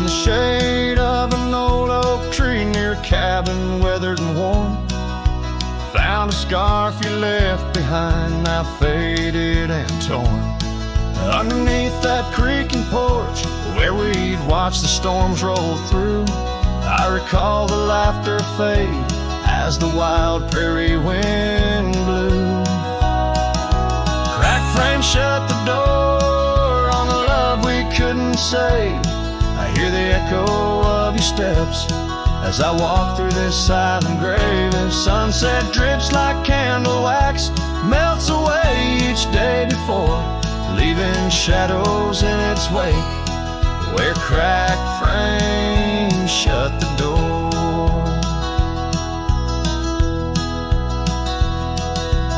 the shade of an old oak tree near a cabin weathered and worn. Found a scarf you left behind, now faded and torn. Underneath that creaking porch where we'd watch the storms roll through, I recall the laughter fade as the wild prairie wind blew. Cracked frame shut the door on the love we couldn't say. I hear the echo of your steps as I walk through this silent grave. If sunset drips like candle wax, melts away each day before, leaving shadows in its wake where cracked frames shut the door.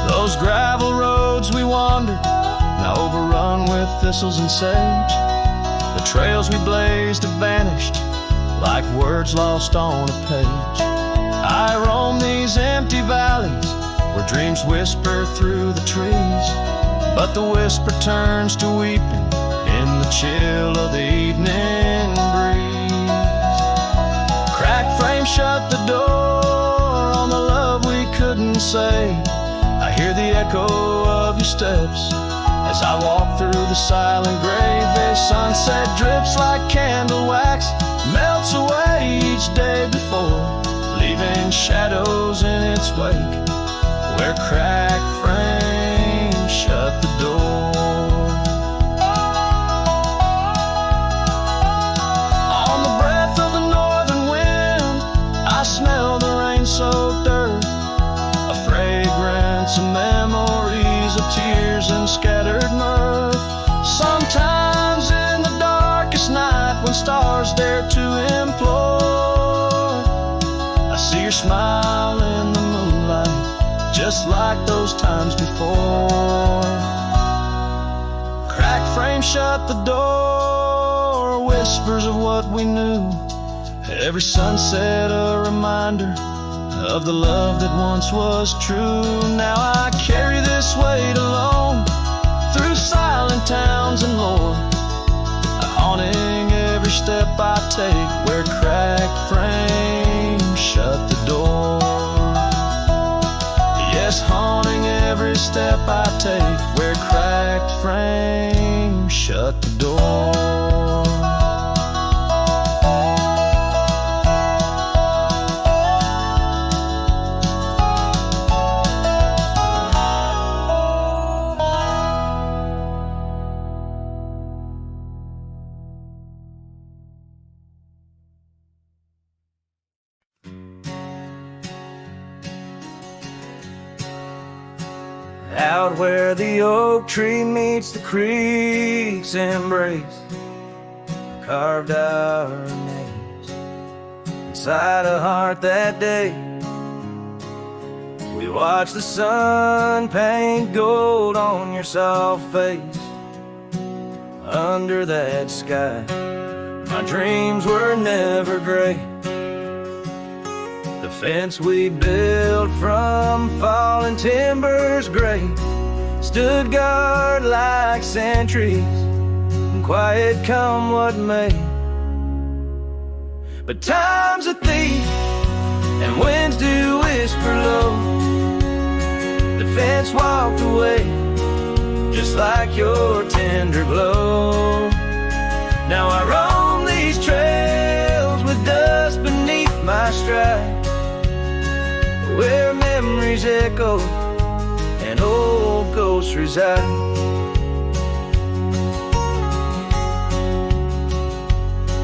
Those gravel roads we wandered, now overrun with thistles and sage. The trails we blazed have vanished like words lost on a page. I roam these empty valleys where dreams whisper through the trees, but the whisper turns to weeping in the chill of the evening breeze. Cracked frame shut the door on the love we couldn't say. I hear the echo of your steps as I walk through the silent grave. A sunset drips like candle wax, melts away each day before, leaving shadows in its wake where cracked frames shut the door. On the breath of the northern wind, I smell the rain-soaked earth, a fragrance of memories of tears and scattered mirth. Sometimes in the darkest night when stars dare to implore, I see your smile in the moonlight, just like those times before. Cracked frame shut the door, whispers of what we knew. Every sunset a reminder of the love that once was true. Now I carry this weight alone through silent towns and lore, haunting every step I take where cracked frames shut the door. Yes, haunting every step I take where cracked frames shut the door. Out where the oak tree meets the creek's embrace, carved our names inside a heart that day. We watched the sun paint gold on your soft face. Under that sky, my dreams were never gray. The fence we built from fallen timbers gray stood guard like sentries, quiet come what may. But time's a thief and winds do whisper low. The fence walked away just like your tender glow. Now I roam these trails with dust beneath my stride, where memories echo and old ghosts reside.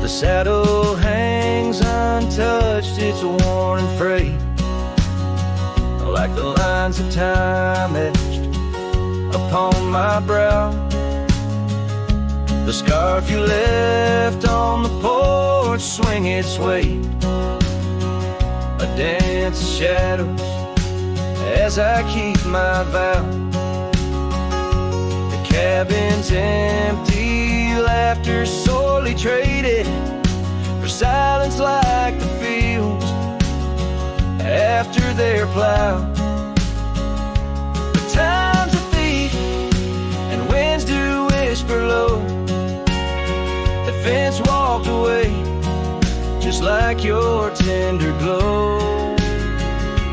The saddle hangs untouched, it's worn and frayed, like the lines of time etched upon my brow. The scarf you left on the porch swing its weight, a dance of shadows as I keep my vow. The cabin's empty, laughter sorely traded for silence like the fields after their plow. But time's a thief and winds do whisper low. The fence walked away just like your tender glow.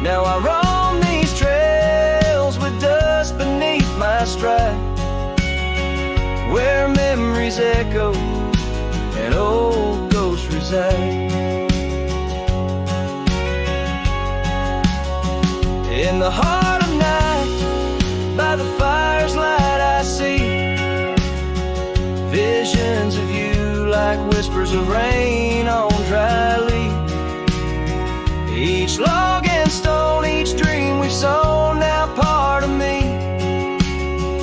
Now I roam these trails with dust beneath my stride, where memories echo and old ghosts reside. In the heart of night, by the fire's light, I see visions of you like whispers of rain on dry leaves. Each log and stone, each dream we've sown, now part of me,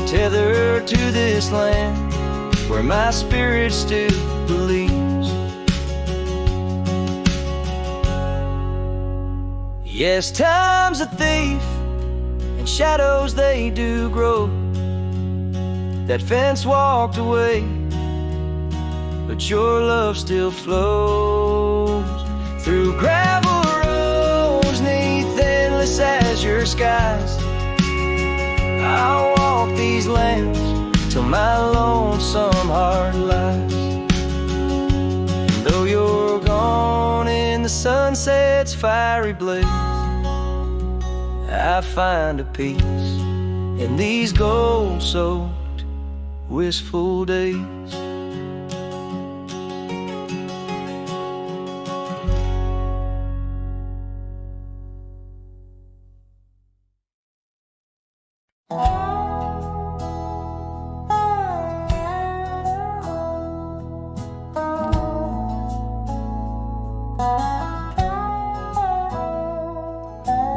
tethered to this land where my spirit still believes. Yes, time's a thief, and shadows they do grow. That fence walked away, but your love still flows through gravel roads, neath endless azure skies. I'll walk these lands till my lonesome heart lies. And though you're gone in the sunset's fiery blaze, I find a peace in these gold-soaked, wistful days.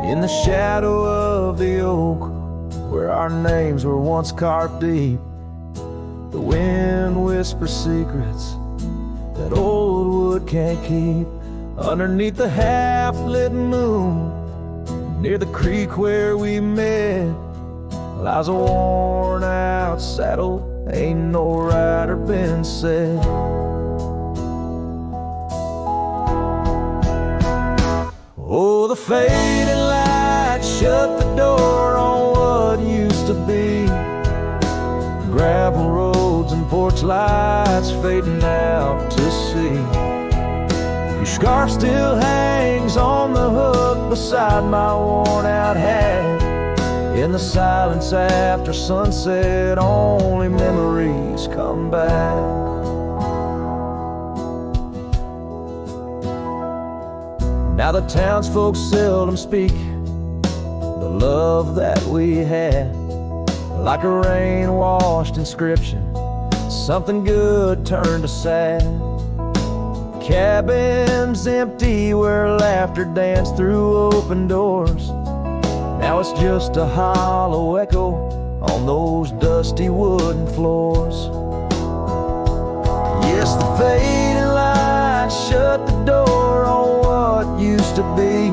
In the shadow of the oak, where our names were once carved deep, the wind whispers secrets that old wood can't keep. Underneath the half-lit moon, near the creek where we met, lies a worn-out saddle, ain't no rider been said. Oh, the fading light shut the door on what used to be. Gravel roads and porch lights fading out to sea. Your scarf still hangs on the hook beside my worn-out hat. In the silence after sunset, only memories come back. Now the townsfolk seldom speak the love that we had, like a rain-washed inscription, something good turned to sad. Cabins empty where laughter danced through open doors. Now it's just a hollow echo on those dusty wooden floors. Yes, the fading light shut the door on what used to be.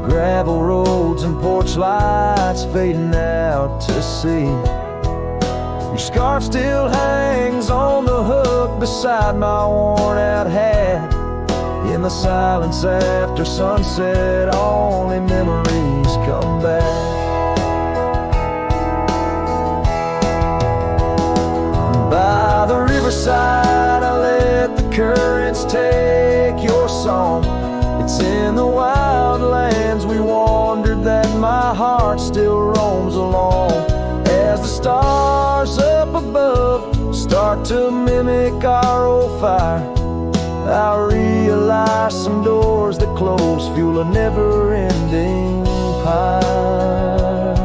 Gravel roads and porch lights fading out to sea. Your scarf still hangs on the hook beside my worn-out hat. In the silence after sunset, only memories come back. By the riverside, I let the currents take your song. It's in the wild lands we wandered that my heart still roams along. As the stars up above start to mimic our old fire, I realize some doors that close fuel a never-ending pyre.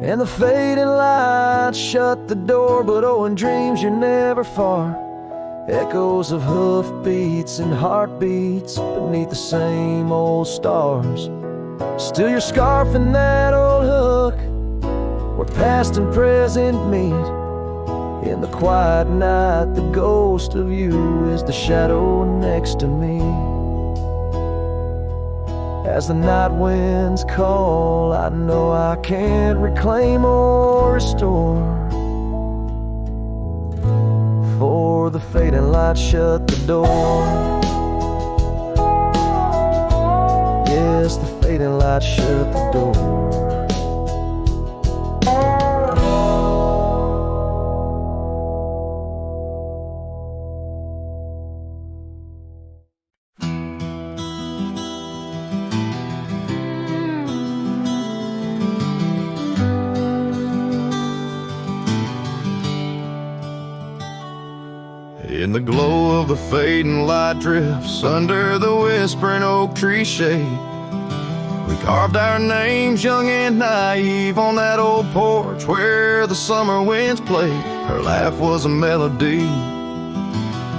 And the fading lights shut the door, but oh, in dreams you're never far. Echoes of hoofbeats and heartbeats beneath the same old stars. Still your scarf and that old hook, where past and present meet. In the quiet night, the ghost of you is the shadow next to me. As the night winds call, I know I can't reclaim or restore. For the fading light shut the door. Yes, the fading light shut the door. In the glow of the fading light drifts, under the whispering oak tree shade, we carved our names young and naive on that old porch where the summer winds played. Her laugh was a melody,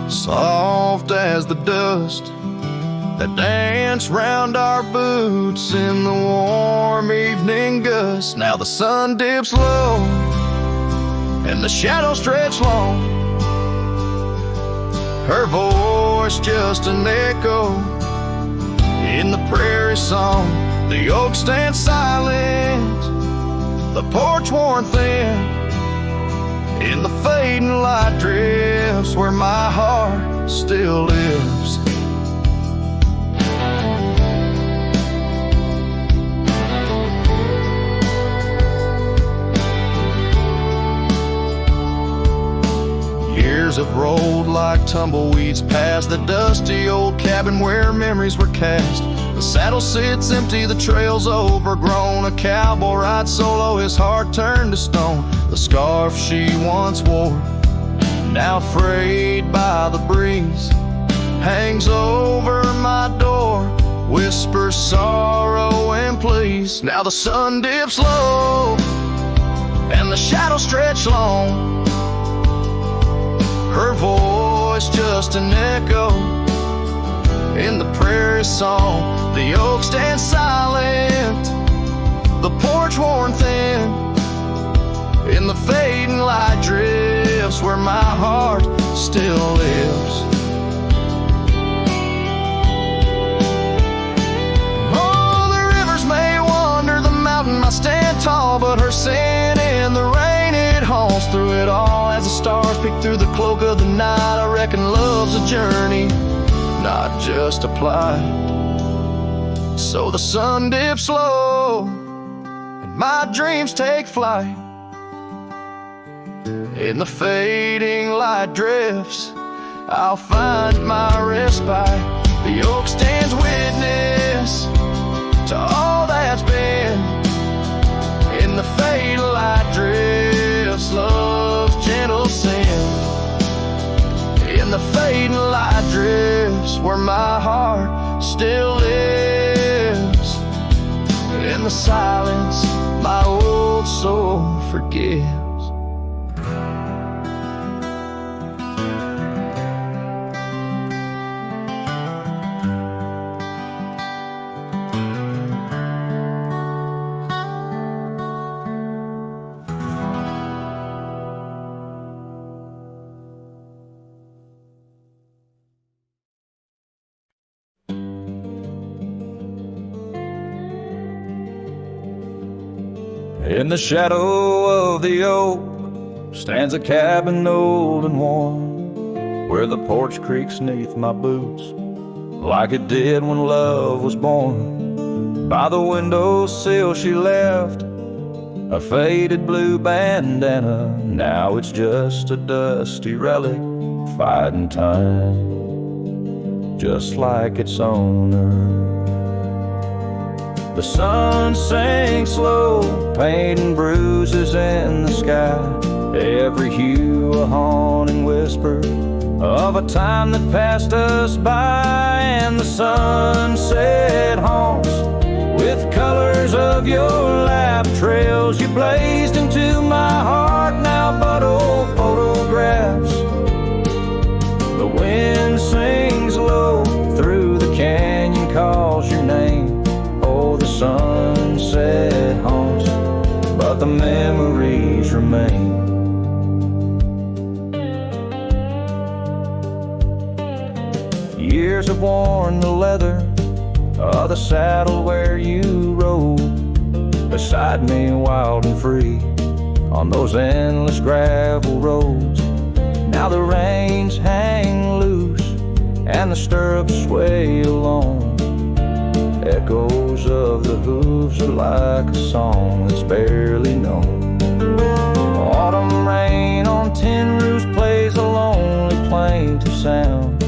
soft as the dust that danced round our boots in the warm evening gust. Now the sun dips low and the shadows stretch long, her voice just an echo in the prairie song. The oak stands silent, the porch worn thin, in the fading light drifts where my heart still lives. Years have rolled like tumbleweeds past the dusty old cabin where memories were cast. The saddle sits empty, the trail's overgrown. A cowboy rides solo, his heart turned to stone. The scarf she once wore, now frayed by the breeze, hangs over my door, whispers sorrow and please. Now the sun dips low and the shadows stretch long, her voice just an echo in the prairie song. The oak stands silent, the porch worn thin, in the fading light drifts where my heart still lives. Oh, the rivers may wander, the mountain might stand tall, but her sin in the rain, it haunts through it all. As the stars peek through the cloak of the night, I reckon love's a journey, not just a plight. So the sun dips low and my dreams take flight. In the fading light drifts, I'll find my respite. The oak stands witness to all that's been. In the fading light drifts, love's gentle sin. In the fading light drifts where my heart still lives. In the silence, my old soul forgives. In the shadow of the oak stands a cabin old and warm, where the porch creaks neath my boots like it did when love was born. By the windowsill she left a faded blue bandana, now it's just a dusty relic fighting time, just like its owner. The sun sinks slow, painting bruises in the sky, every hue a haunting whisper of a time that passed us by. And the sunset haunts with colors of your lap, trails you blazed into my heart, now but old photographs. The wind sings low through the canyon, calls your name. The sunset haunts, but the memories remain. Years have worn the leather of the saddle where you rode beside me, wild and free, on those endless gravel roads. Now the reins hang loose and the stirrups sway along. Echoes of the hooves are like a song that's barely known. Autumn rain on tin roofs plays a lonely plaintive sound.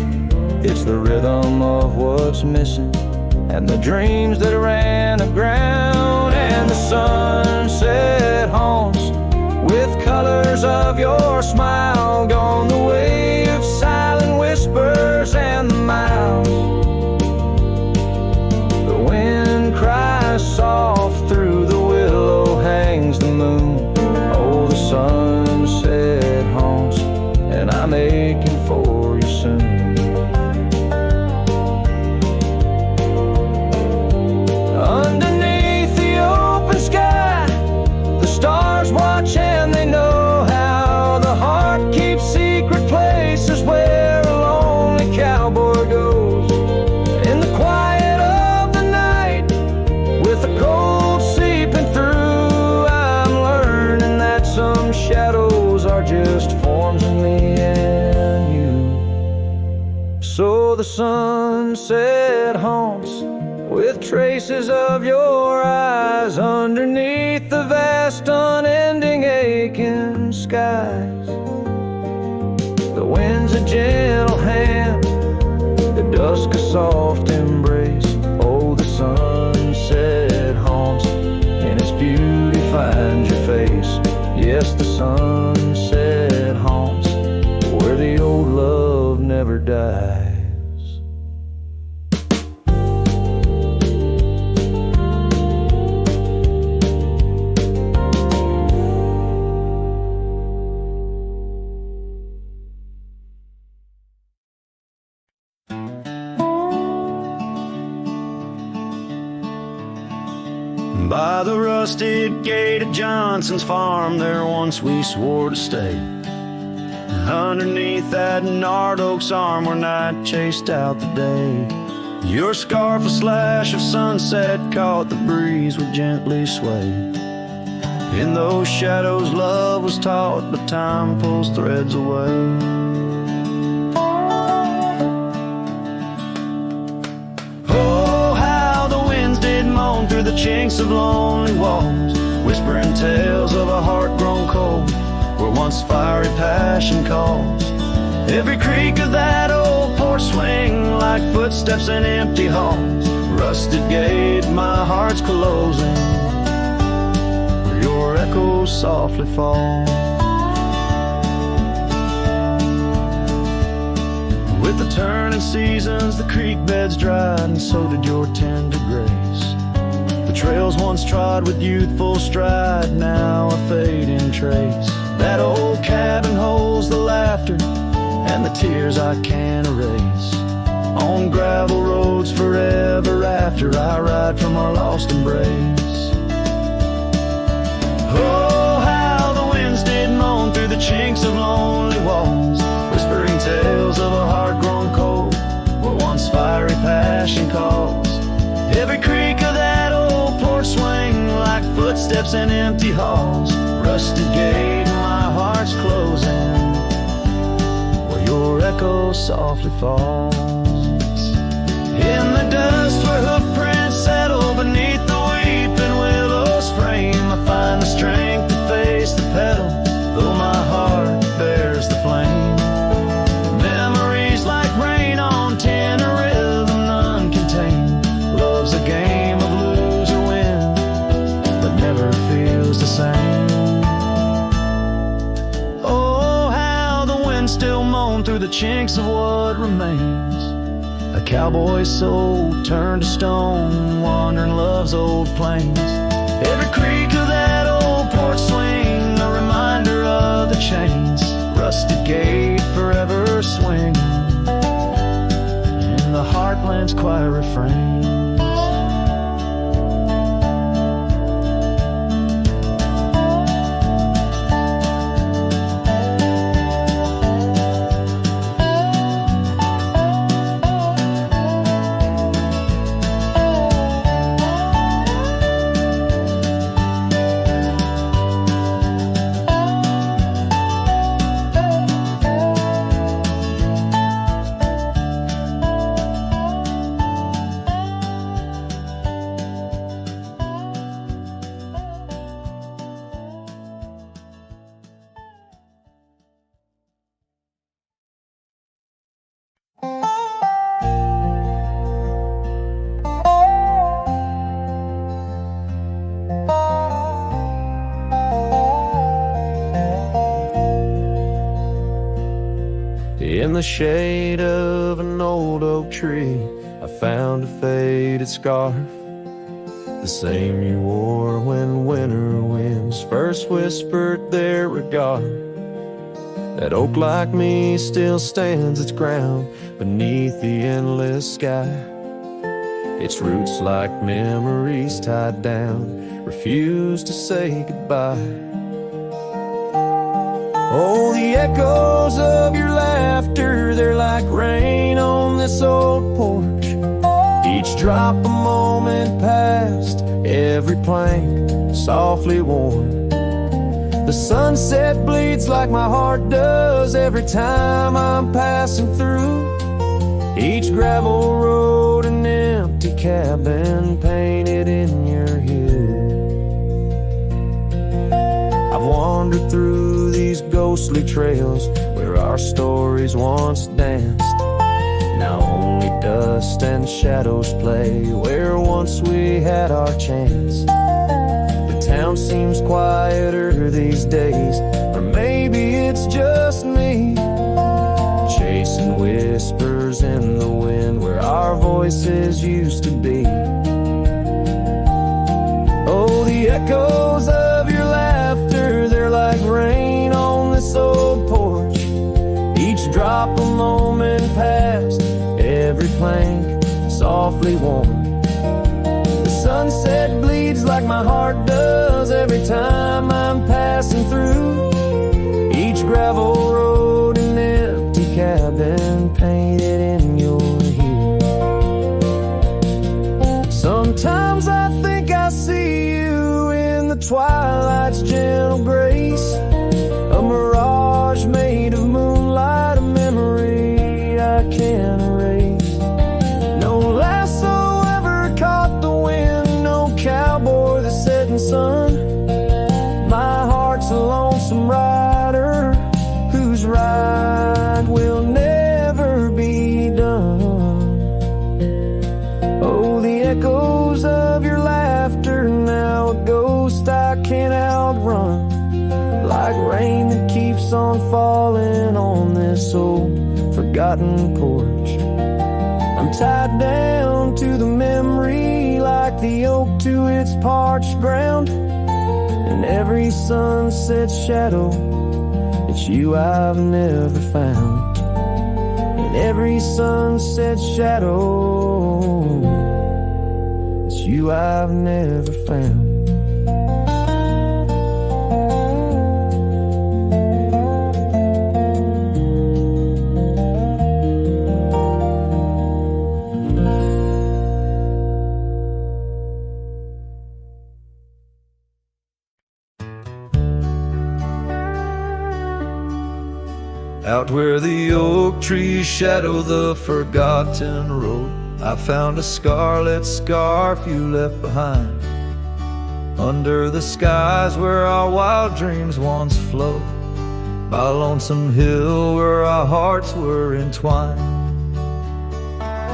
It's the rhythm of what's missing and the dreams that ran aground. And the sunset haunts with colors of your smile, gone the way of silence. I'm aching for you soon. Underneath the open sky, the stars watch and they know how the heart keeps secret places where a lonely cowboy goes. In the quiet of the night, with the cold seeping through, I'm learning that some shadows are just forms of me and you. So the sunset haunts with traces of your eyes underneath the vast unending aching skies. The wind's a gentle hand, the dusk a soft embrace. Oh, the sunset haunts and its beauty finds your face. Yes, the sunset haunts where the old love never dies. By the rusted gate of Johnson's farm, there once we swore to stay. Underneath that gnarled oak's arm where night chased out the day. Your scarf, a slash of sunset, caught the breeze would gently sway. In those shadows love was taught, but time pulls threads away. Through the chinks of lonely walls, whispering tales of a heart grown cold, where once fiery passion calls. Every creak of that old porch swing like footsteps in empty halls. Rusted gate, my heart's closing, where your echoes softly fall. With the turning seasons, the creek beds dried, and so did your tender grace. Trails once trod with youthful stride, now a fading trace. That old cabin holds the laughter and the tears I can't erase. On gravel roads forever after, I ride from our lost embrace. Oh, how the winds did moan through the chinks of lonely walls, whispering tales of a heart grown cold, where once fiery passion calls. Every creak of that old porch swing like footsteps in empty halls. Rusted gate, my heart's closing, where your echo softly falls. In the dust where hoof prints settle beneath the weeping willow's frame, I find the strength to face the pedal, though my heart bears the flame. Memories like rain on tin, a rhythm none contain. Love's a game of lose or win, but never feels the same. Oh, how the wind still moan through the chinks of what remains. A cowboy's soul turned to stone, wandering love's old plains. Every creak of that old porch swing, a reminder of the chains. Rusted gate forever swinging in the heartland's quiet refrain. In the shade of an old oak tree, I found a faded scarf, the same you wore when winter winds first whispered their regard. That oak like me still stands its ground beneath the endless sky. Its roots like memories tied down, refuse to say goodbye. Oh, the echoes of your laughter, they're like rain on this old porch. Each drop a moment past, every plank softly worn. The sunset bleeds like my heart does every time I'm passing through. Each gravel road an empty cabin painted in your hue. I've wandered through these ghostly trails where our stories once danced. Now only dust and shadows play where once we had our chance. The town seems quieter these days, or maybe it's just me, chasing whispers in the wind where our voices used to be. Oh, the echoes of your laughter, they're like rain on this old porch. Each drop a moment past, every plank softly worn. The sunset bleeds like my heart does every time I'm passing through. Each gravel road an empty cabin painted in your hue. Sometimes I think I see you in the twilight's gentle grace, a mirage made of moonlight, a memory I can't erase. No lasso ever caught the wind, no cowboy the setting sun. My heart's a lonesome rider whose ride will never be done. Oh, the echoes of your laughter, now a ghost I can't outrun, like rain that keeps on falling on this old forgotten porch. I'm tied down to the memory like the oak to its parched ground, and every sunset shadow, it's you I've never found. In every sunset shadow, it's you I've never found. Out where the oak trees shadow the forgotten road, I found a scarlet scarf you left behind. Under the skies where our wild dreams once flowed, by a lonesome hill where our hearts were entwined.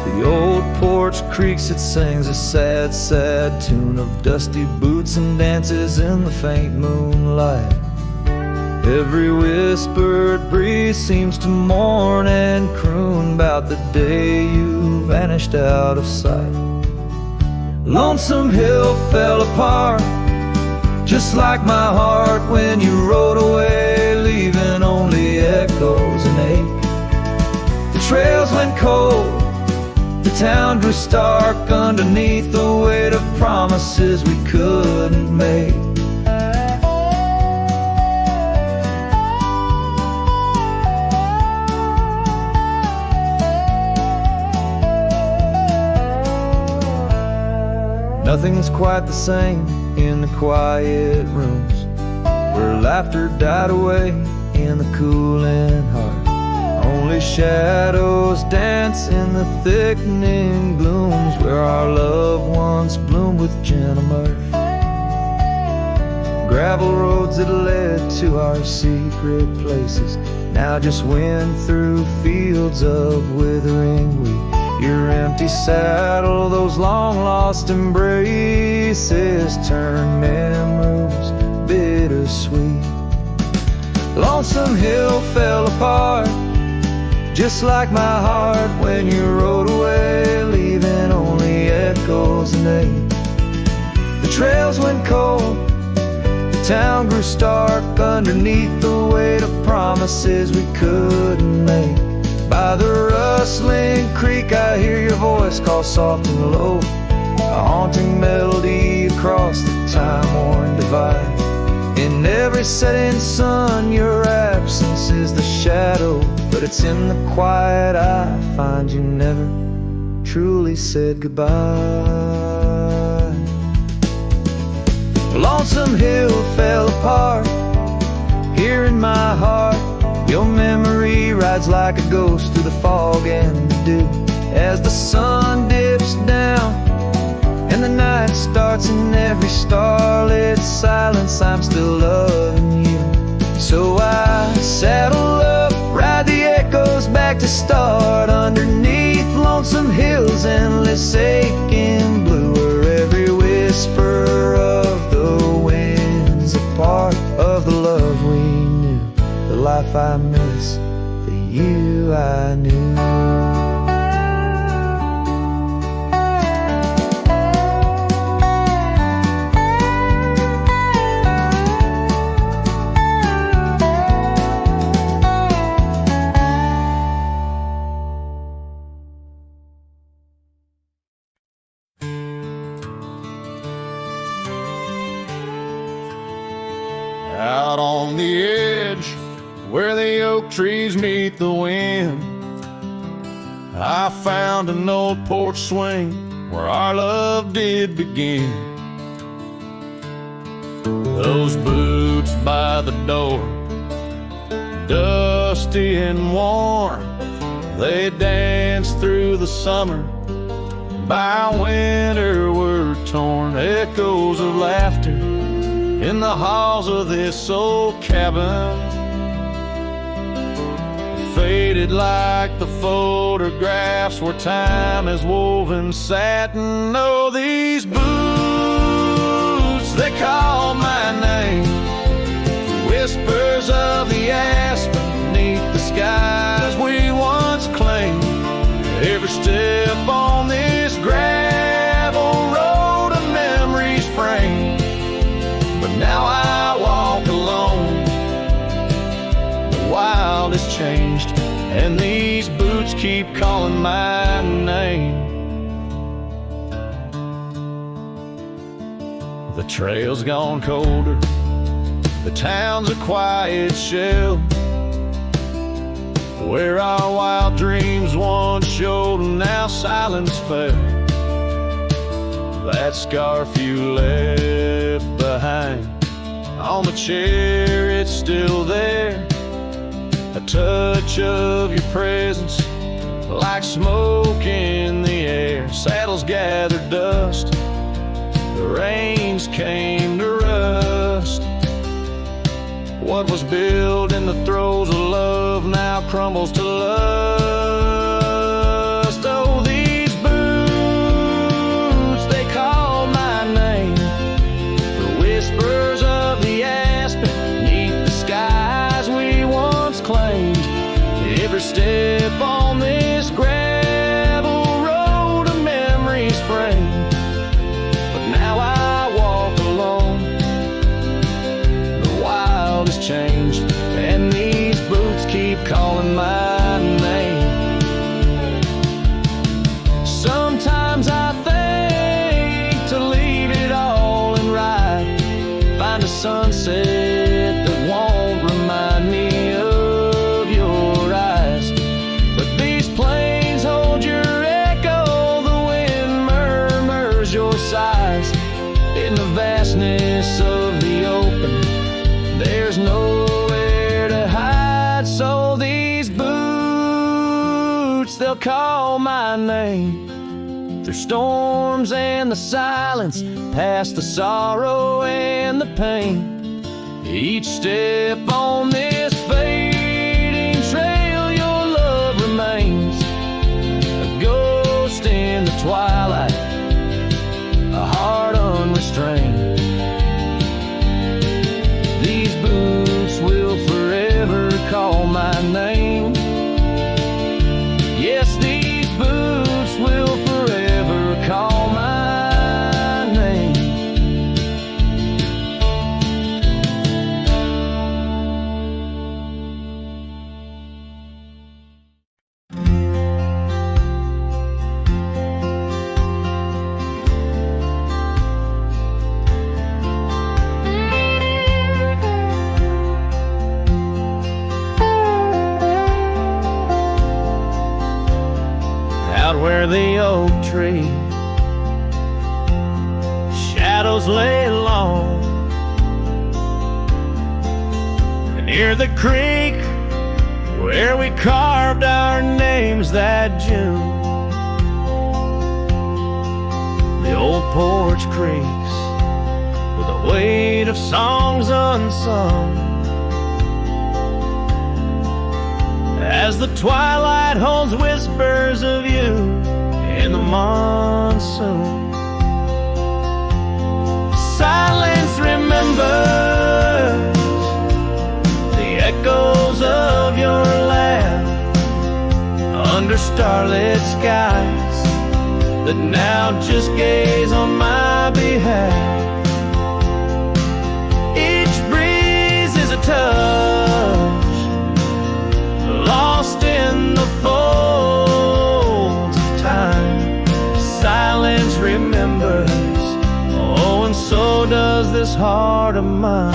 The old porch creaks, it sings a sad, sad tune of dusty boots and dances in the faint moonlight. Every whispered breeze seems to mourn and croon about the day you vanished out of sight. Lonesome Hill fell apart, just like my heart when you rode away, leaving only echoes and ache. The trails went cold, the town grew stark underneath the weight of promises we couldn't make. Nothing's quite the same in the quiet rooms where laughter died away in the cooling heart. Only shadows dance in the thickening glooms where our love once bloomed with gentle mirth. Gravel roads that led to our secret places now just wind through fields of withering wheat. Your empty saddle, those long-lost embraces turn memories bittersweet. Lonesome Hill fell apart, just like my heart when you rode away, leaving only echoes and ache. The trails went cold, the The town grew stark underneath the weight of promises we couldn't make. By the rustling creek I hear your voice call soft and low, a haunting melody across the time-worn divide. In every setting sun your absence is the shadow, but it's in the quiet I find you never truly said goodbye. Lonesome Hill fell apart here in my heart. Your memory rides like a ghost through the fog and the dew. As the sun dips down and the night starts, in every starlit silence I'm still loving you. So I saddle up, ride the echoes back to start, underneath lonesome hills, endless aching blue, where every whisper of the wind's a part of the love we knew, the life I miss, the you I knew. Out on the edge, where the oak trees meet the wind, I found an old porch swing where our love did begin. Those boots by the door, dusty and warm, they danced through the summer, by winter were torn. Echoes of laughter in the halls of this old cabin, faded like the photographs where time has woven satin. Oh, these boots, they call my name, whispers of the aspen beneath the skies we once claimed. Every step on this gravel road a memory's framed, but now I walk alone. The wild has changed, and these boots keep calling my name. The trail's gone colder, the town's a quiet shell, where our wild dreams once showed and now silence fell. That scarf you left behind on the chair, it's still there, a touch of your presence like smoke in the air. Saddles gathered dust, the reins came to rust. What was built in the throes of love now crumbles to lust. Oh, these boots, they call my name, the whispers of the aspen beneath the skies we once claimed. Every step on this gravel road a memory's framed, but now I walk alone. The wild has changed, and these boots keep calling my name. Sometimes I think to leave it all and ride, find a sunset that won't remind me of your eyes. But these plains hold your echo, the wind murmurs your sighs. In the vastness of the open, there's nowhere to hide. So these boots, they'll call my name, through storms and the silence, past the sorrow and the pain. Each step on this fading trail, your love remains, a ghost in the twilight, a heart unrestrained. These boots will forever call my name. Yes, these boots will forever call my name. out where the oak tree shadows lay long, and near the creek where we carved our names that June, the old porch creaks with the weight of songs unsung, as the twilight holds whispers of you in the monsoon. Silence remembers the echoes of your laugh under starlit skies that now just gaze on my behalf. Each breeze is a touch lost in the folds of time. Silence remembers, oh, and so does this heart of mine.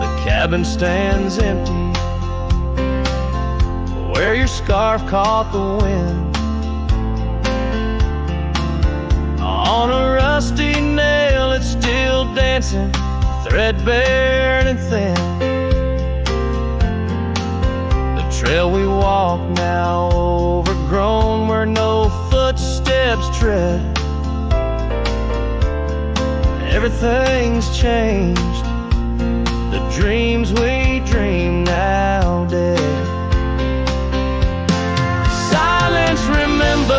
The cabin stands empty where your scarf caught the wind. On a rusty nail it's still dancing, threadbare and thin. The trail we walk now overgrown where no footsteps tread. Everything's changed, the dreams we dream now dead. Silence remembers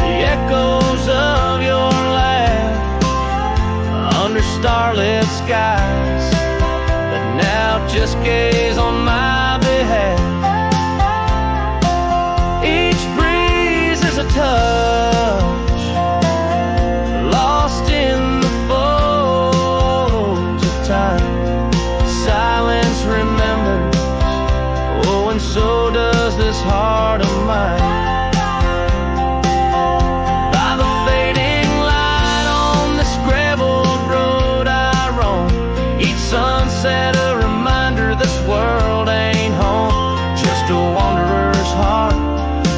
the echoes of your laugh under starlit skies that now just gaze on my behalf. Each breeze is a touch lost in the folds of time. Silence remembers, oh, and so does this heart of mine. By the fading light on this graveled road I roam, each sunset a reminder this world ain't home. Just a wanderer's heart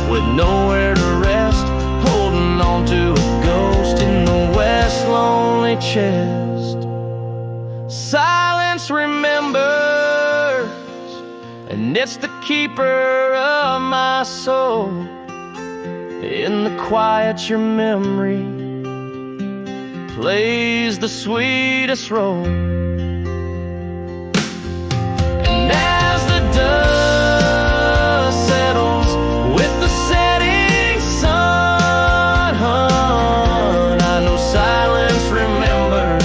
with nowhere to rest, holding on to a ghost in the west lonely chest. Silence remembers, and it's the keeper of my soul. In the quiet your memory plays the sweetest role. And as the dust settles with the setting sun, I know silence remembers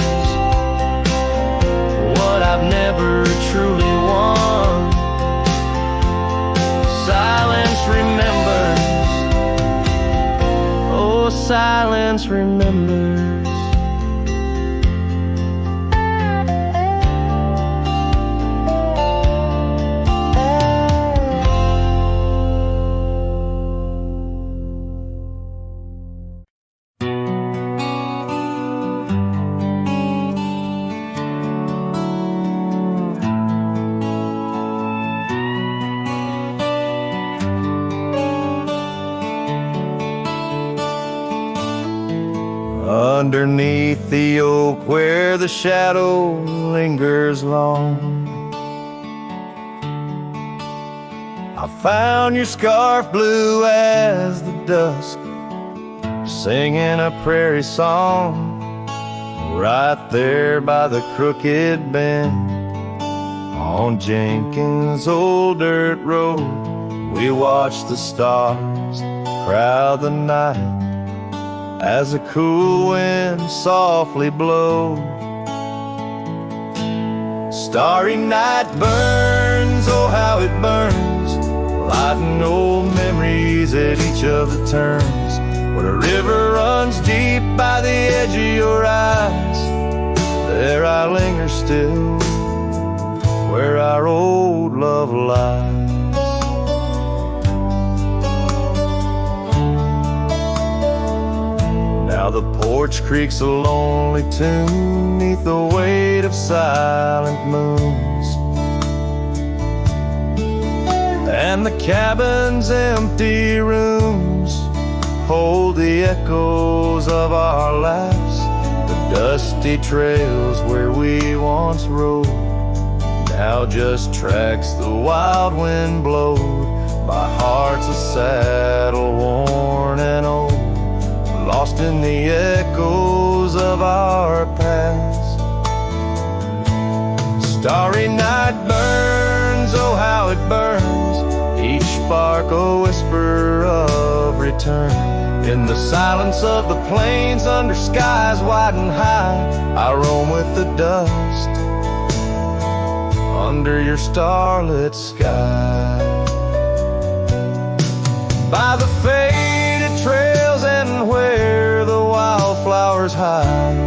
what I've never truly won. Silence remembers, oh, silence remembers. Underneath the oak where the shadow lingers long, I found your scarf blue as the dusk, singing a prairie song. Right there by the crooked bend on Jenkins' old dirt road, we watched the stars crowd the night as a cool wind softly blows. Starry night burns, oh how it burns, lighting old memories at each of the turns. Where the river runs deep by the edge of your eyes, there I linger still, where our old love lies. Now the porch creaks a lonely tune 'neath the weight of silent moons. And the cabin's empty rooms hold the echoes of our lives, the dusty trails where we once rode, now just tracks the wild wind blowed. My heart's a saddle worn and old, lost in the echoes of our past. Starry night burns, oh how it burns, each spark a whisper of return. In the silence of the plains under skies wide and high, I roam with the dust under your starlit sky. By the faded trails and where the wildflowers hide,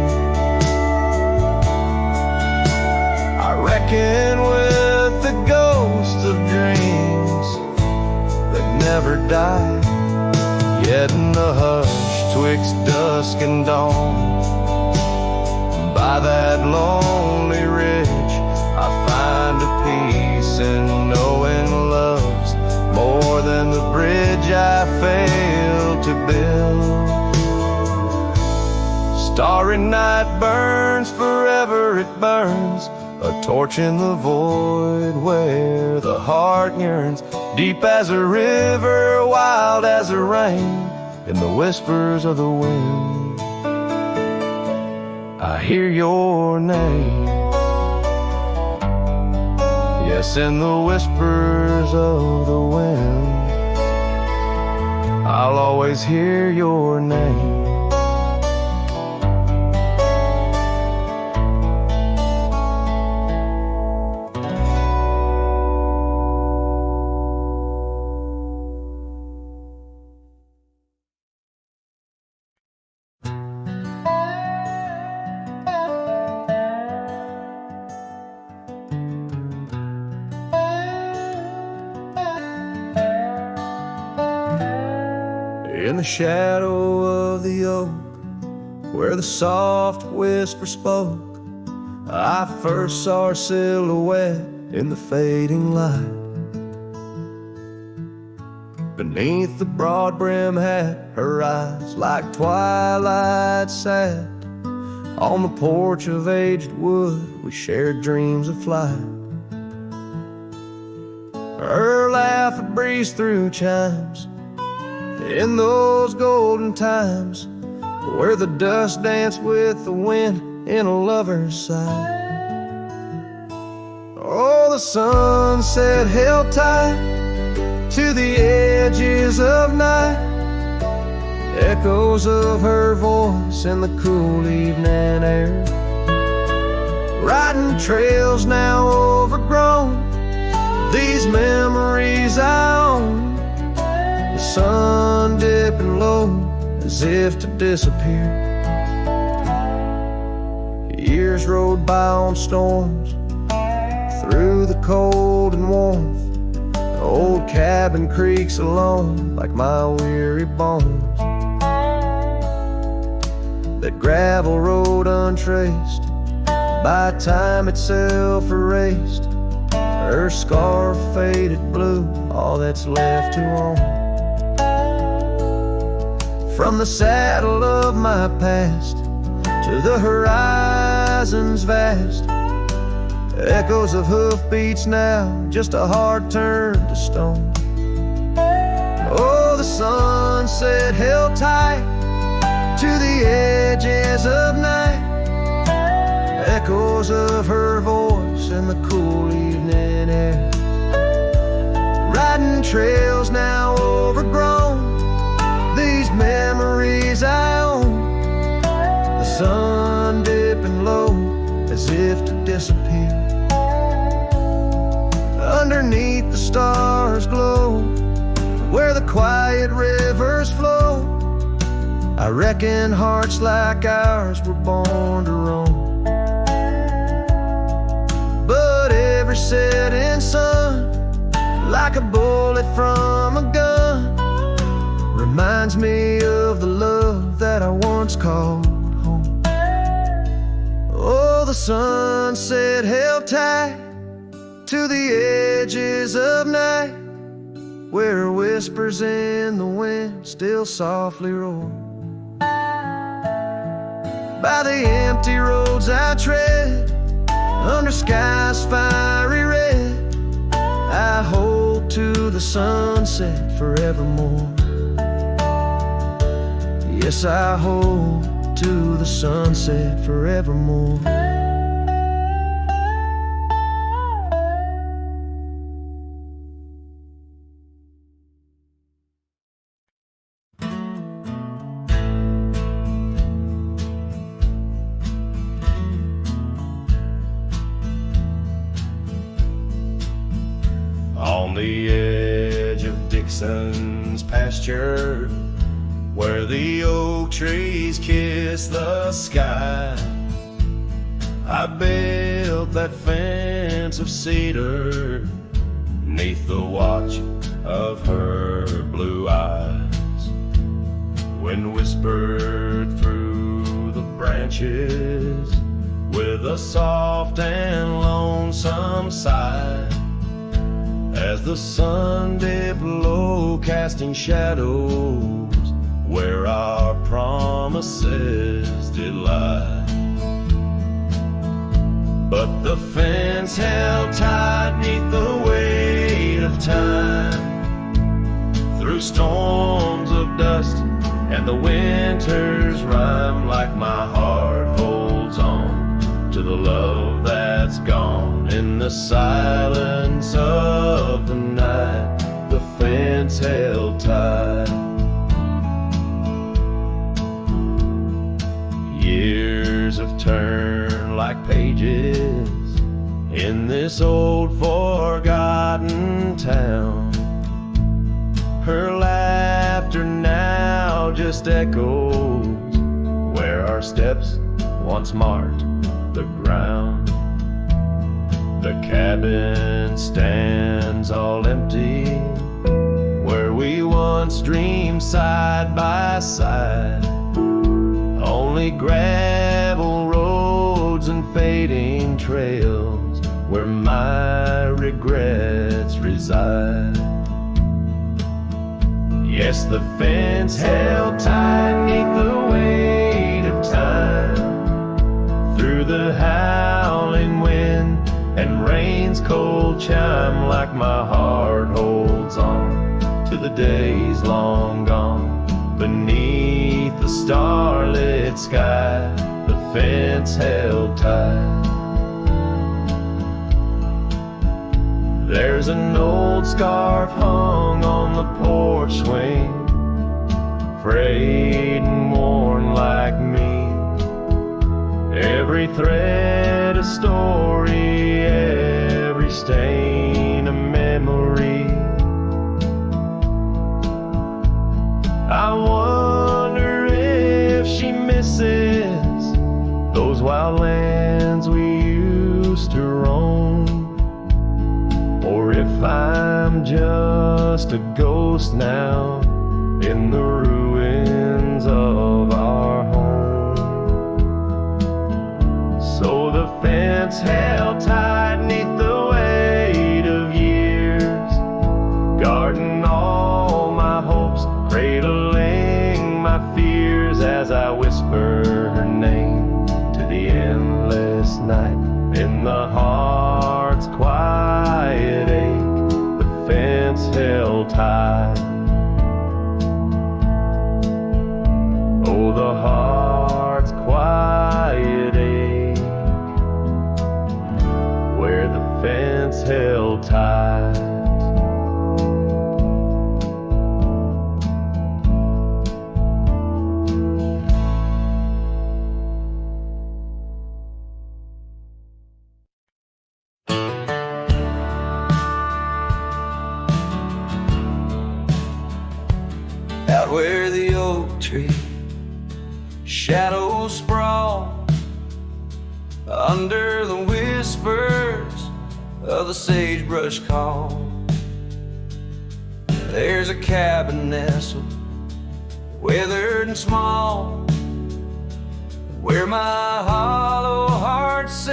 I reckon with the ghosts of dreams that never die. Yet in the hush twixt dusk and dawn, by that lonely ridge, I find a peace in knowing love's more than the bridge I failed to build. Starry night burns, forever it burns, a torch in the void where the heart yearns, deep as a river, wild as a rain, in the whispers of the wind I hear your name. Yes, in the whispers of the wind I'll always hear your name. In the shadow of the oak, where the soft whisper spoke, I first saw her silhouette in the fading light. Beneath the broad brim hat, her eyes like twilight sat. On the porch of aged wood, we shared dreams of flight. Her laugh would breeze through chimes in those golden times, where the dust danced with the wind in a lover's sight. Oh, the sunset held tight to the edges of night, echoes of her voice in the cool evening air. Riding trails now overgrown, these memories I own. The sun dipping low as if to disappear. Years rode by on storms, through the cold and warmth. The old cabin creaks alone like my weary bones. That gravel road untraced, by time itself erased. Her scarf faded blue, all that's left to own. From the saddle of my past to the horizons vast, echoes of hoofbeats now, just a heart turned to stone. Oh, the sunset held tight to the edges of night, echoes of her voice in the cool evening air. Riding trails now overgrown, these memories I own. The sun dipping low as if to disappear. Underneath the stars glow, where the quiet rivers flow. I reckon hearts like ours were born to roam. But every setting sun, like a bullet from a gun, reminds me of the love that I once called the sunset held tight to the edges of night, where whispers in the wind still softly roar. By the empty roads I tread, under skies fiery red, I hold to the sunset forevermore. Yes, I hold to the sunset forevermore. On the edge of Dixon's pasture, where the oak trees kiss the sky, I built that fence of cedar 'neath the watch of her blue eyes. Wind whispered through the branches with a soft and lonesome sigh, as the sun dipped low, casting shadows where our promises did lie. But the fence held tight 'neath the weight of time, through storms of dust and the winter's rime, like my heart holds on to the love that's gone. In the silence of the night, the fence held tight. Years have turned like pages in this old forgotten town. Her laughter now just echoes where our steps once marked the ground. The cabin stands all empty where we once dreamed side by side. Only gravel roads and fading trails where my regrets reside. Yes, the fence held tight 'neath the weight of time, through the howling wind and rain's cold chime, like my heart holds on to the days long gone. Beneath the starlit sky, the fence held tight. There's an old scarf hung on the porch swing, frayed and worn like me. Every thread a story, every stain a memory. I wonder if she misses those wild lands we used to roam, or if I'm just a ghost now in the ruins of our home. So the fence held tight 'neath the weight of years, guarding all my hopes, cradling my fears, as I whisper her name to the endless night. In the heart's quiet ache, the fence held tight. Oh, the heart's quiet ache, where the fence held tight. Out where the oak tree shadows sprawl, under the whispers of the sagebrush call, there's a cabin nestled, withered and small, where my hollow heart sits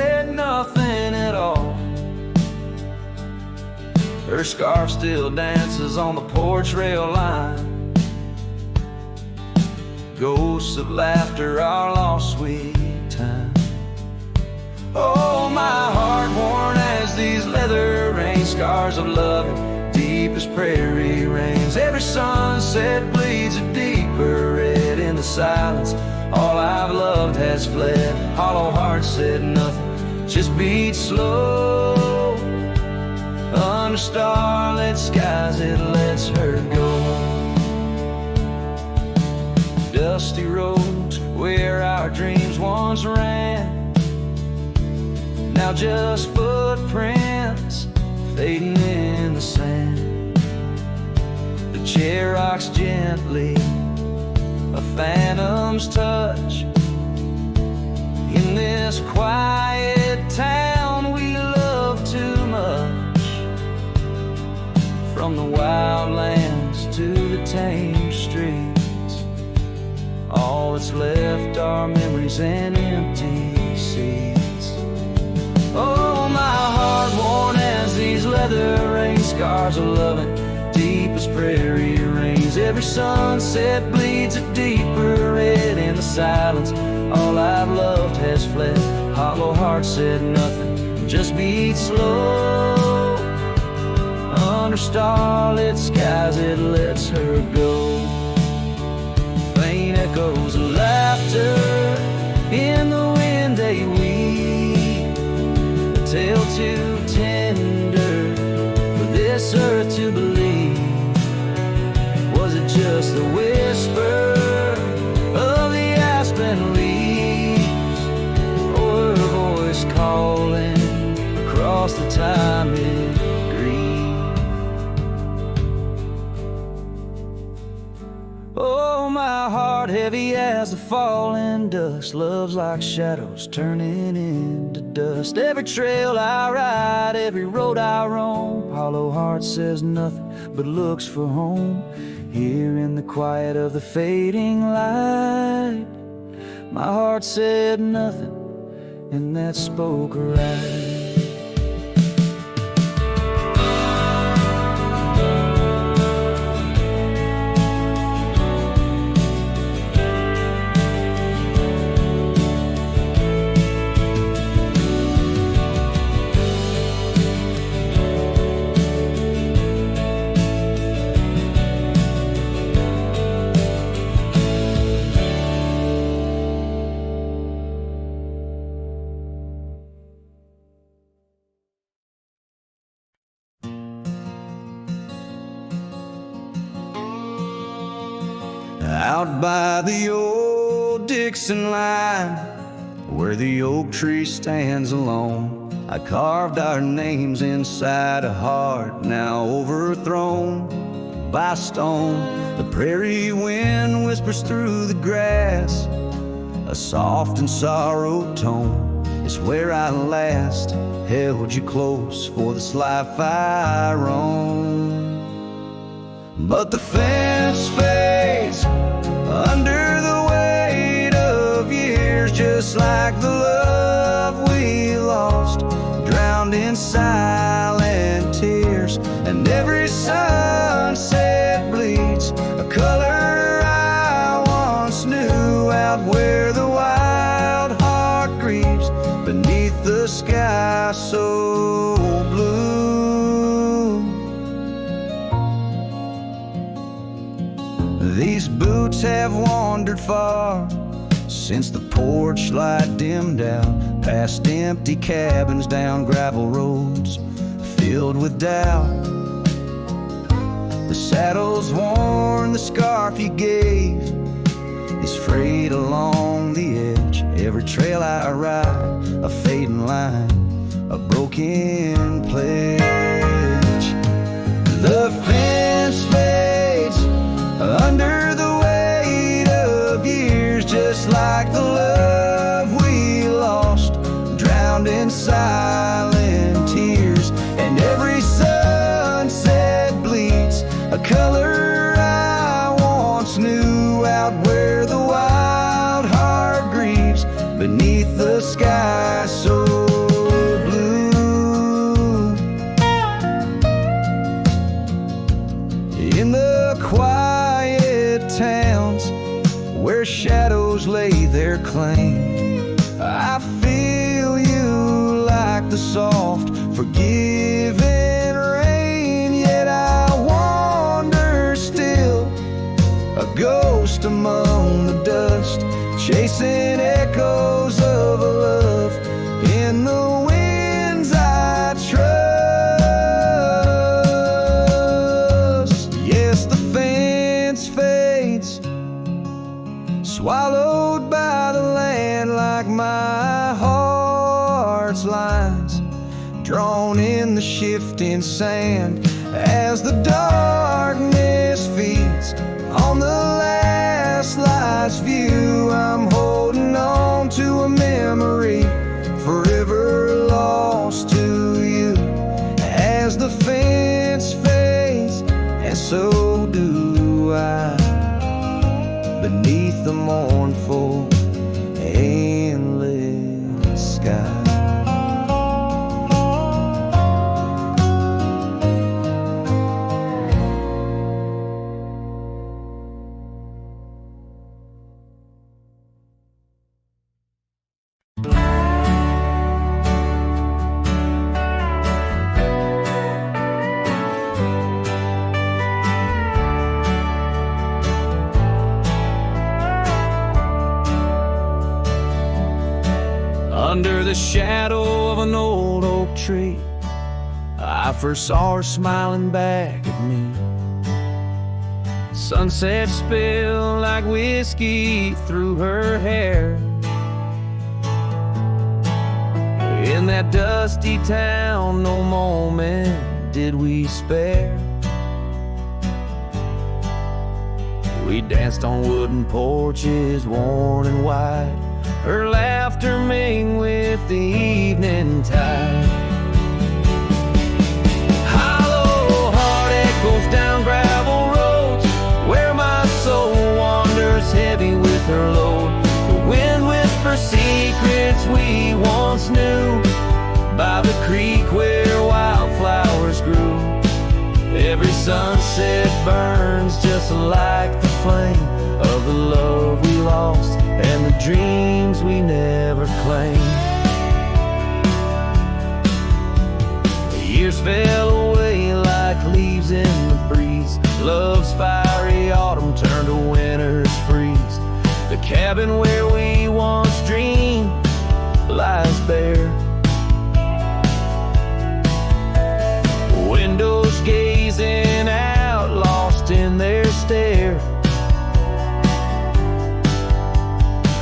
Her scarf still dances on the porch rail line. Ghosts of laughter, our lost sweet time. Oh, my heart worn as these leather rain scars of loving, deep as prairie rains. Every sunset bleeds a deeper red in the silence. All I've loved has fled. Hollow heart said nothing, just beat slow. Under starlit skies it lets her go. Dusty roads where our dreams once ran, now just footprints fading in the sand. The chair rocks gently, a phantom's touch. In this quiet town we love too much. From the wildlands to the tame streets, all that's left are memories and empty seats. Oh, my heart worn as these leather rain scars of loving, deep as prairie rains. Every sunset bleeds a deeper red in the silence. All I've loved has fled. Hollow heart said nothing, just beat slow. Under starlit skies it lets her go. Faint echoes of laughter in the wind they weave, a tale too tender for this earth to believe. Was it just the whisper of the aspen leaves, or her voice calling across the time it grieved? Oh, my heart heavy as the falling dust. Love's like shadows turning into dust. Every trail I ride, every road I roam, hollow heart says nothing but looks for home. Here in the quiet of the fading light, my heart said nothing, and that spoke right. Out by the old Dixon line, where the oak tree stands alone, I carved our names inside a heart now overthrown by stone. The prairie wind whispers through the grass, a soft and sorrowed tone. It's where I last held you close for this life I roam. But the fence fades under the weight of years, just like the love we lost, drowned in silent tears. And every sunset bleeds a color I once knew, out where the wild heart grieves beneath the sky so blue. These boots have wandered far since the porch light dimmed out, past empty cabins, down gravel roads filled with doubt. The saddle's worn, the scarf you gave is frayed along the edge. Every trail I ride, a fading line, a broken pledge. The fence fades under the weight of years, just like the love we lost, drowned in silent tears. And every sunset bleeds a color I once knew, out where the wild heart grieves beneath the sky so blue. claim. I feel you like the soft, forgiving rain, yet I wander still, a ghost among the dust, chasing echoes of a love in the winds I trust. Yes, the fence fades, swallowed by the land, like my heart's lines drawn in the shifting sand. As the darkness feeds on the last light's view, I'm holding on to a memory forever lost to you. As the fence fades, and so do I, beneath the mournful, endless sky. Under the shadow of an old oak tree, I first saw her smiling back at me. Sunset spilled like whiskey through her hair. In that dusty town, no moment did we spare. We danced on wooden porches, worn and wide, her laughter mingled with the evening tide. Hollow heart echoes down gravel roads, where my soul wanders heavy with her load. The wind whispers secrets we once knew, by the creek where wildflowers grew. Every sunset burns just like the flame of the love we lost and the dreams we never claimed. The years fell away like leaves in the breeze. Love's fiery autumn turned to winter's freeze. The cabin where we once dreamed lies bare. Windows gazing out, lost in their stare.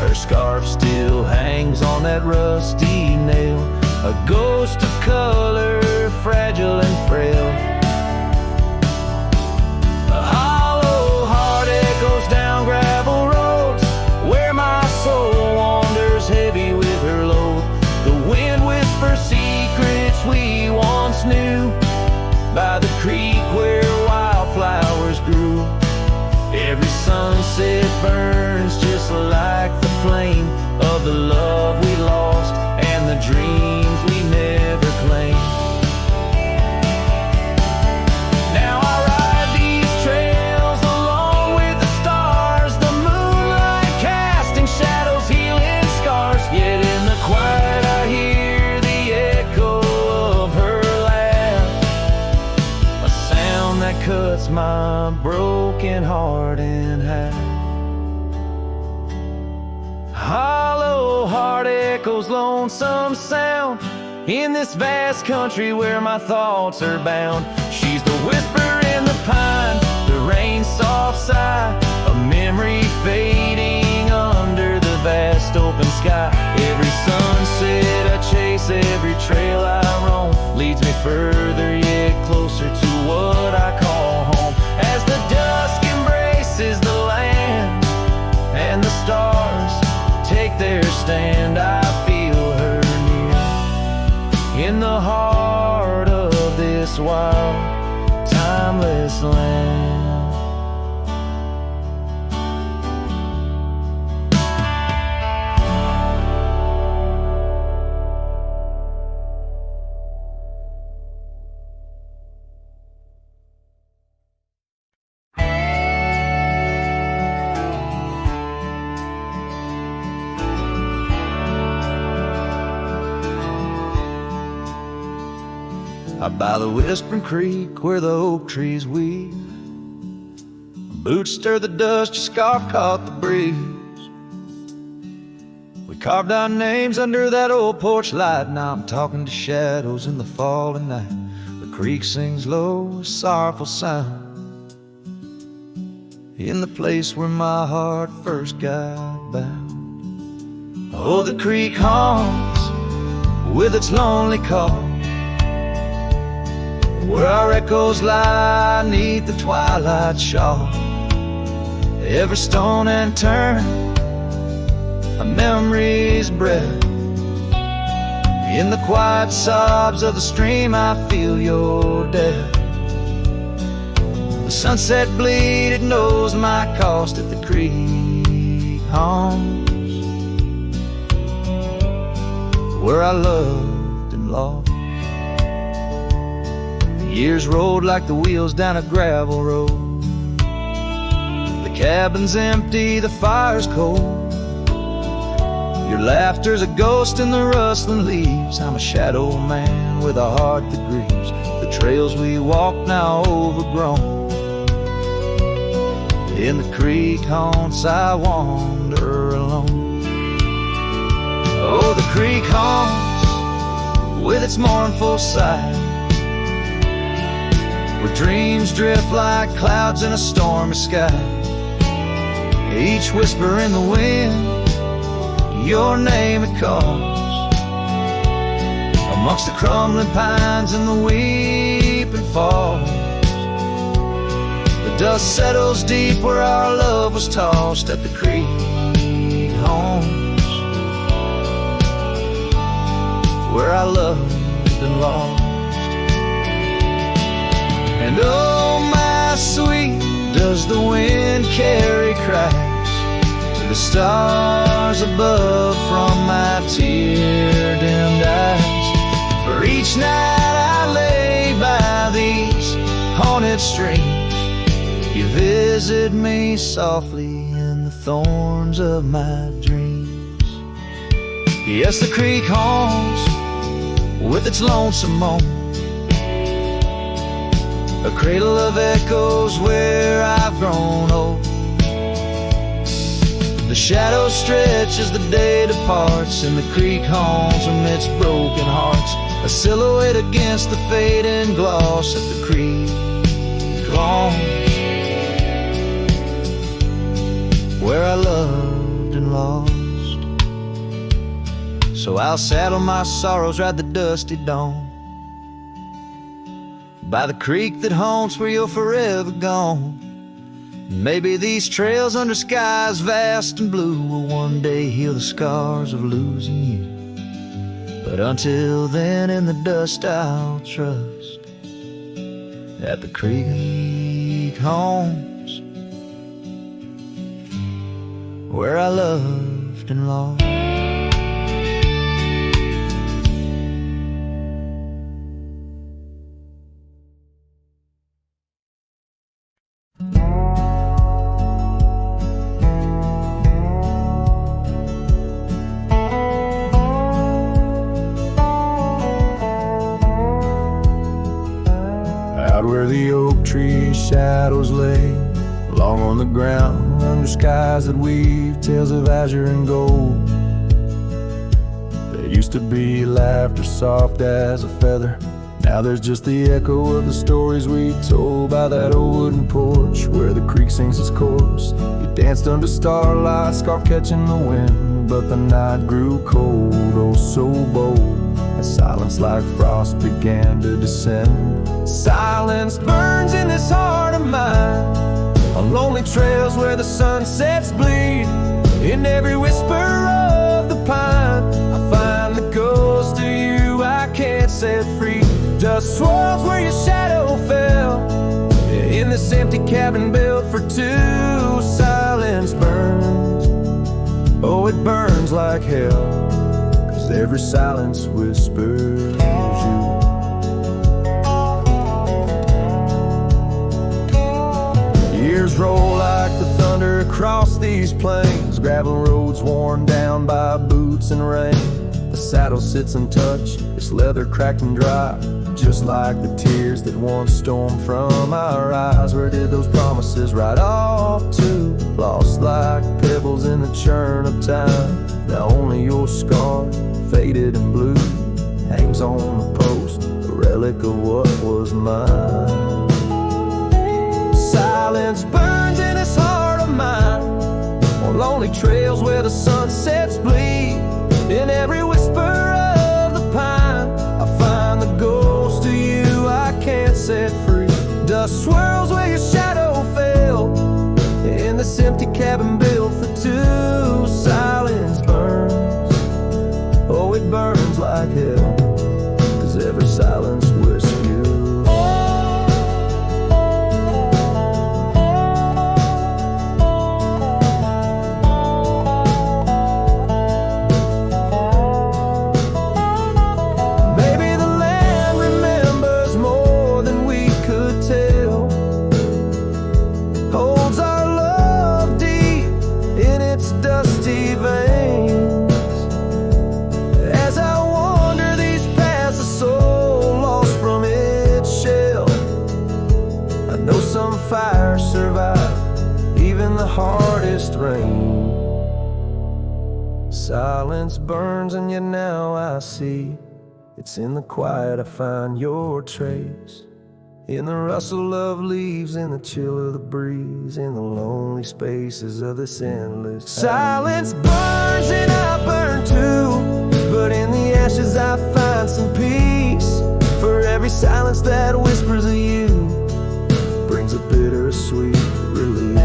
Her scarf still hangs on that rusty nail, a ghost of color, fragile and frail. A hollow heart echoes down gravel roads, where my soul wanders heavy with her load. The wind whispers secrets we once knew, by the creek where wildflowers grew. Every sunset burns just like the flame of the love we lost and the dreams we never claimed. Now I ride these trails along with the stars, the moonlight casting shadows, healing scars. Yet in the quiet I hear the echo of her laugh, a sound that cuts my broken heart in half. Hollow heart echoes lonesome sound in this vast country where my thoughts are bound. She's the whisper in the pine, the rain's soft sigh, a memory fading under the vast open sky. Every sunset I chase, every trail I roam, leads me further yet closer to what I call home. As the dusk embraces the land and the stars take their stand, I feel her near in the heart of this wild, timeless land. Out by the whispering creek where the oak trees weep, boots stir the dust, your scarf caught the breeze. We carved our names under that old porch light. Now I'm talking to shadows in the falling night. The creek sings low, a sorrowful sound, in the place where my heart first got bound. Oh, the creek haunts with its lonely call, where our echoes lie neath the twilight shawl. Every stone and turn, a memory's breath. In the quiet sobs of the stream, I feel your death. The sunset bleed, it knows my cost at the creek haunts, where I loved and lost. The years rolled like the wheels down a gravel road. The cabin's empty, the fire's cold. Your laughter's a ghost in the rustling leaves. I'm a shadow man with a heart that grieves. The trails we walk now overgrown. In the creek haunts I wander alone. Oh, the creek haunts with its mournful sigh, where dreams drift like clouds in a stormy sky. Each whisper in the wind, your name it calls. Amongst the crumbling pines and the weeping falls, the dust settles deep where our love was tossed at the creek haunts, where I loved and lost. And oh, my sweet, does the wind carry cracks to the stars above from my tear-dimmed eyes? For each night I lay by these haunted streams, you visit me softly in the thorns of my dreams. Yes, the creek haunts with its lonesome moan, a cradle of echoes where I've grown old. The shadows stretch as the day departs, and the creek haunts amidst broken hearts, a silhouette against the fading gloss at the creek haunts, where I loved and lost. So I'll saddle my sorrows, ride the dusty dawn by the creek that haunts where you're forever gone. Maybe these trails under skies vast and blue will one day heal the scars of losing you. But until then, in the dust I'll trust at the creek haunts, where I loved and lost. Out where the oak tree shadows lay, long on the ground under skies that weave tales of azure and gold. There used to be laughter soft as a feather. Now there's just the echo of the stories we told by that old wooden porch where the creek sings its chorus. You danced under starlight, scarf catching the wind, but the night grew cold, oh so bold, as silence like frost began to descend. Silence burns in this heart of mine, on lonely trails where the sunsets bleed. In every whisper of the pine, I find the ghost of you I can't set free. Dust swirls where your shadow fell, in this empty cabin built for two. Silence burns, oh it burns like hell, 'cause every silence whispers you. Years roll like the thunder across these plains, gravel roads worn down by boots and rain. The saddle sits untouched, its leather cracked and dry, just like the tears that once stormed from our eyes. Where did those promises ride off to? Lost like pebbles in the churn of time. Now only your scar, faded and blue, hangs on the post, a relic of what was mine. Silence burns in this heart of mine, on lonely trails where the sunsets bleed. In every whisper of the pine, I find the ghost of you I can't set free. Dust swirls where your shadow fell, in this empty cabin built for two. Silence burns, oh it burns like hell, 'cause every silence whispers you. Maybe the land remembers more than we could tell, holds our love deep in its dusty veins. As I wander these paths, a soul lost from its shell, I know some fires survive even the hardest rain. Silence burns and yet now I see, it's in the quiet I find your trace. In the rustle of leaves, in the chill of the breeze, in the lonely spaces of this endless silence burns and I burn too, but in the ashes I find some peace. For every silence that whispers of you brings a bittersweet release.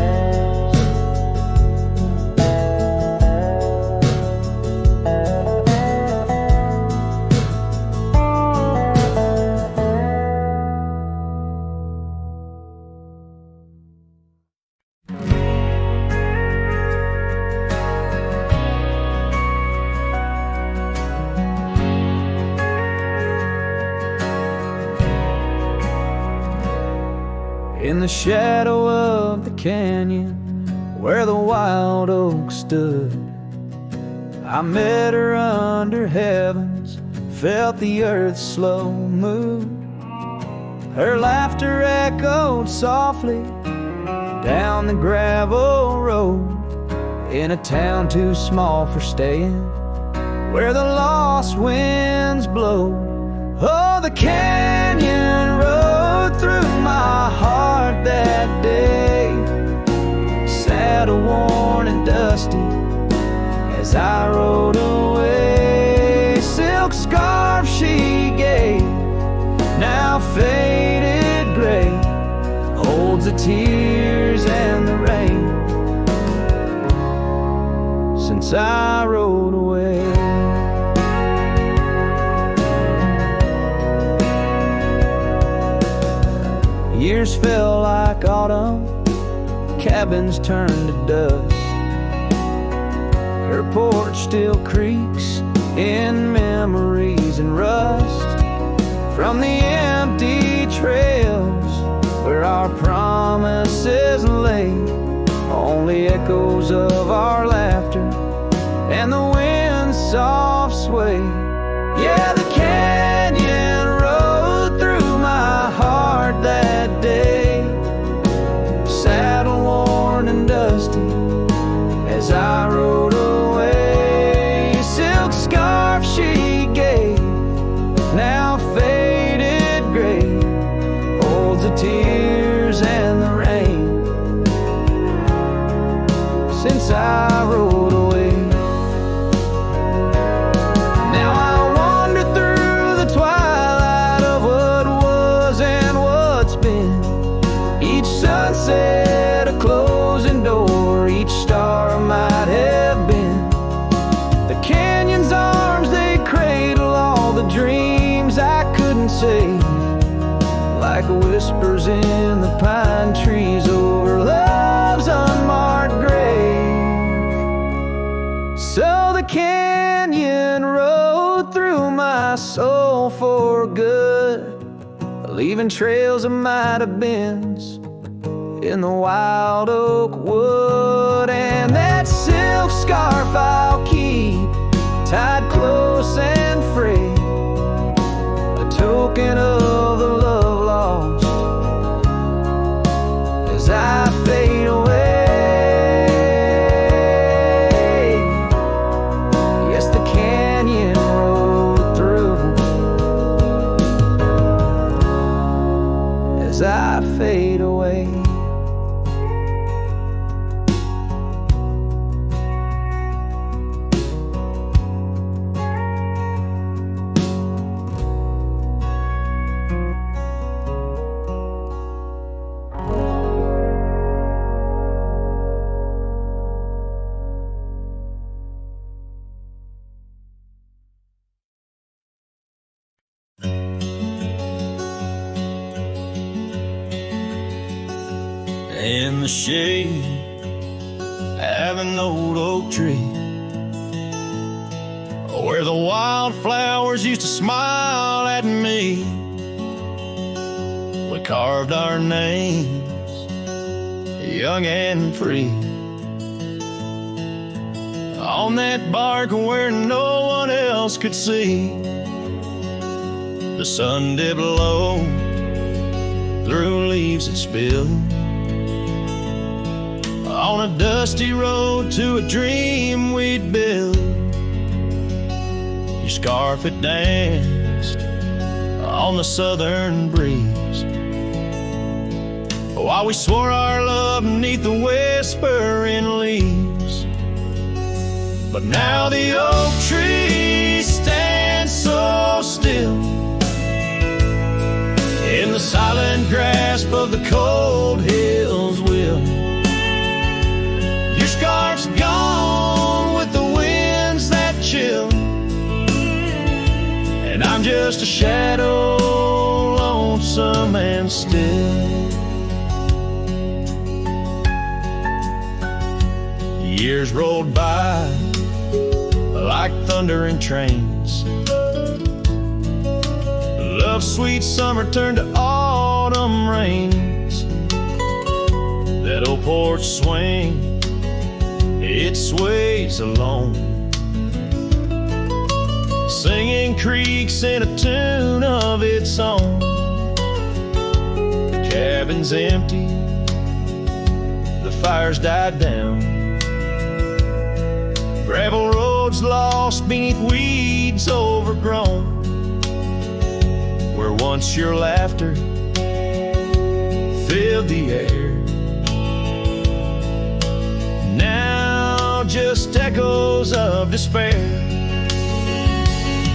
In the shadow of the canyon where the wild oak stood, I met her under heavens, felt the earth's slow move. Her laughter echoed softly down the gravel road, in a town too small for staying, where the lost winds blow. Oh, the canyon rode through my heart that day, saddle worn and dusty as I rode away. Silk scarf she gave, now faded gray, holds the tears and the rain since I rode away. Years fell like autumn, cabins turned to dust. Her porch still creaks in memories and rust from the empty trails where our promises lay. Only echoes of our laughter and the wind's soft sway. Yeah, the canyon rode through my heart that day, saddle worn and dusty as I rode away. Silk scarf she gave, now faded gray, holds the tears and the rain since I rode away. Now I wander through the twilight of what was and what's been. Each sunset a closing door, each star might have been. The canyon's arms, they cradle all the dreams I couldn't save, like whispers in the pine trees over love's unmarked grave. So the canyon rode through my soul for good, leaving trails of might have beens in the wild oak wood. And that silk scarf I'll keep tied close and free, a token of in the shade, have an old oak tree where the wildflowers used to smile at me. We carved our names, young and free, on that bark where no one else could see. The sun dipped low through leaves that spilled on a dusty road to a dream we'd build. Your scarf it danced on the southern breeze while we swore our love beneath the whispering leaves. But now the oak tree stands so still in the silent grasp of the cold hills will. Your scarf's gone with the winds that chill, and I'm just a shadow, lonesome and still. Years rolled by like thundering trains. Love's sweet summer turned to autumn rains. That old porch swing, it sways alone, singing creaks in a tune of its own. The cabin's empty, the fire's died down, gravel roads lost beneath weeds overgrown, where once your laughter filled the air, now just echoes of despair.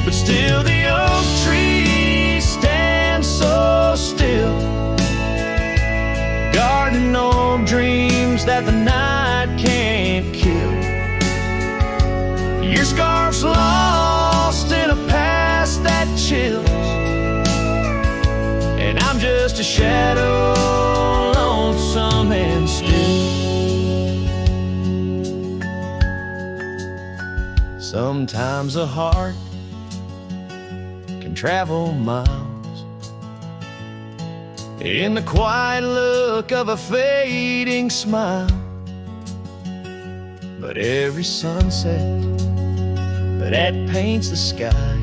But still the oak tree stands so still, guarding old dreams that the night can't kill. Your scarf's lost in a past that chills, and I'm just a shadow, lonesome and still. Sometimes a heart can travel miles in the quiet look of a fading smile, but every sunset that paints the sky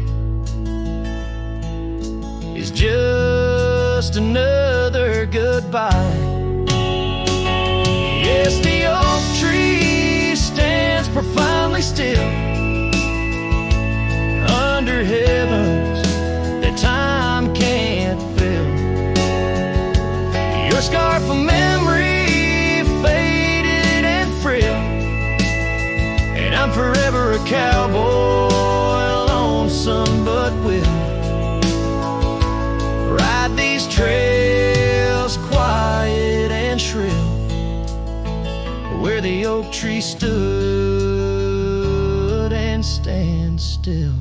is just another goodbye. Yes, the oak tree stands profoundly still under heavens that time can't fill. Your scarf of memory faded and frail, and I'm forever a cowboy, lonesome but will ride these trails quiet and shrill, where the oak tree stood and stands still.